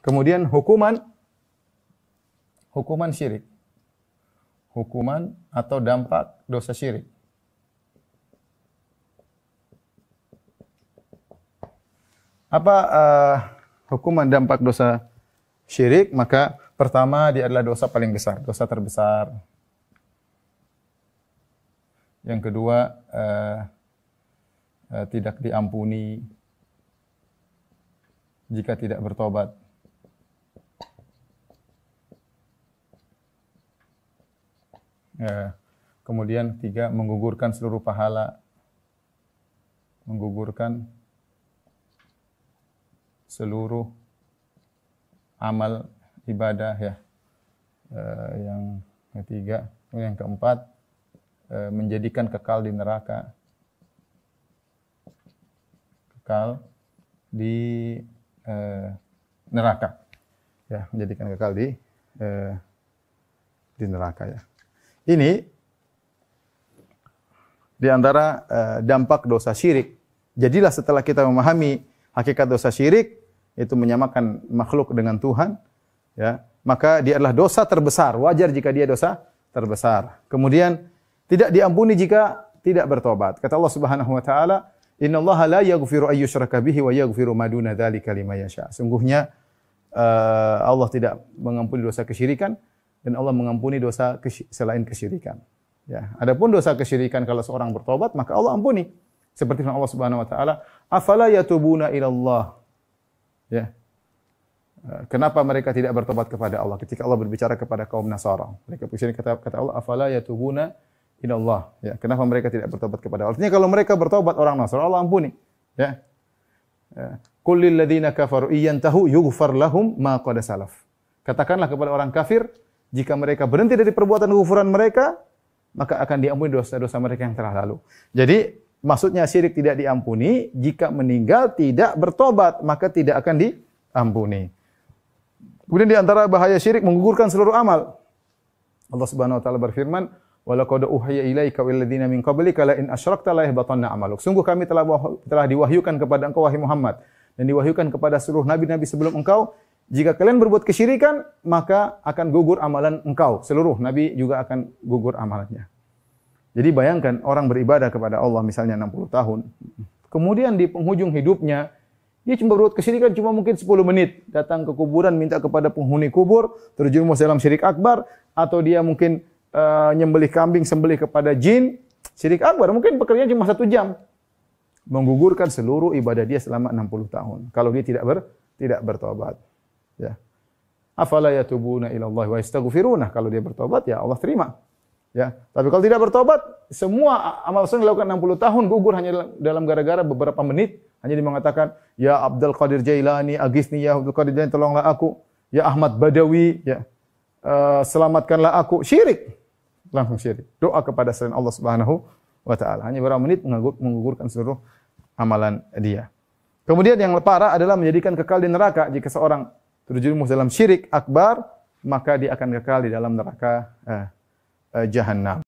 Kemudian hukuman syirik. Hukuman atau dampak dosa syirik. Apa hukuman dampak dosa syirik? Maka pertama, dia adalah dosa paling besar, dosa terbesar. Yang kedua, tidak diampuni jika tidak bertobat. Kemudian tiga, menggugurkan seluruh pahala. Menggugurkan seluruh amal ibadah ya. Yang ketiga, yang keempat, menjadikan kekal di neraka. Kekal di neraka. Ya, menjadikan kekal di neraka ya. Ini di antara dampak dosa syirik. Jadilah setelah kita memahami hakikat dosa syirik, itu menyamakan makhluk dengan Tuhan, ya, maka dia adalah dosa terbesar. Wajar jika dia dosa terbesar. Kemudian tidak diampuni jika tidak bertobat. Kata Allah Subhanahu wa taala, "Innallaha la yaghfiru ay yushraka bihi wa yaghfiru ma duna dzalika liman yasha." Sungguhnya Allah tidak mengampuni dosa kesyirikan dan Allah mengampuni dosa selain kesyirikan. Ya, adapun dosa kesyirikan kalau seorang bertobat maka Allah ampuni. Seperti firman Allah Subhanahu wa taala, "Afala yatubuna ila Allah." Ya. Kenapa mereka tidak bertobat kepada Allah ketika Allah berbicara kepada kaum Nasara? Mereka berbicara kata Allah, "Afala yatubuna ila Allah." Ya, kenapa mereka tidak bertobat kepada Allah? Artinya kalau mereka bertobat orang Nasara, Allah ampuni. Ya. Qul lil ladzina kafaru iyantahu yughfar lahum ma qad salaf. Katakanlah kepada orang kafir, jika mereka berhenti dari perbuatan kekufuran mereka, maka akan diampuni dosa-dosa mereka yang telah lalu. Jadi, maksudnya syirik tidak diampuni, jika meninggal tidak bertobat, maka tidak akan diampuni. Kemudian di antara bahaya syirik menggugurkan seluruh amal. Allah Subhanahu wa taala berfirman, "Wa laqad uhiya ilaika wal ladzina min qablika la in asyrakta la yahbatanna 'amaluk." Sungguh kami telah diwahyukan kepada engkau wahai Muhammad dan diwahyukan kepada seluruh nabi-nabi sebelum engkau, jika kalian berbuat kesyirikan, maka akan gugur amalan engkau. Seluruh nabi juga akan gugur amalannya. Jadi bayangkan orang beribadah kepada Allah misalnya 60 tahun. Kemudian di penghujung hidupnya, dia cuma berbuat kesyirikan cuma mungkin 10 menit. Datang ke kuburan, minta kepada penghuni kubur, terjerumus dalam syirik akbar. Atau dia mungkin nyembelih kambing, sembelih kepada jin. Syirik akbar, mungkin pekerjaan cuma 1 jam. Menggugurkan seluruh ibadah dia selama 60 tahun. Kalau dia tidak bertobat. Ya. Afala yatubuna ila Allah wa yastaghfiruna. Kalau dia bertobat ya Allah terima. Ya. Tapi kalau tidak bertobat, semua amal soleh dilakukan 60 tahun gugur hanya dalam gara-gara beberapa menit. Hanya dia mengatakan, "Ya Abdul Qadir Jailani, aghithni ya Abdul Qadir Jailani, tolonglah aku. Ya Ahmad Badawi, ya selamatkanlah aku." Syirik. Langsung syirik. Doa kepada selain Allah Subhanahu wa taala. Hanya beberapa menit menggugurkan seluruh amalan dia. Kemudian yang parah adalah menjadikan kekal di neraka. Jika seorang terjerumus dalam syirik akbar, maka dia akan kekal di dalam neraka Jahannam.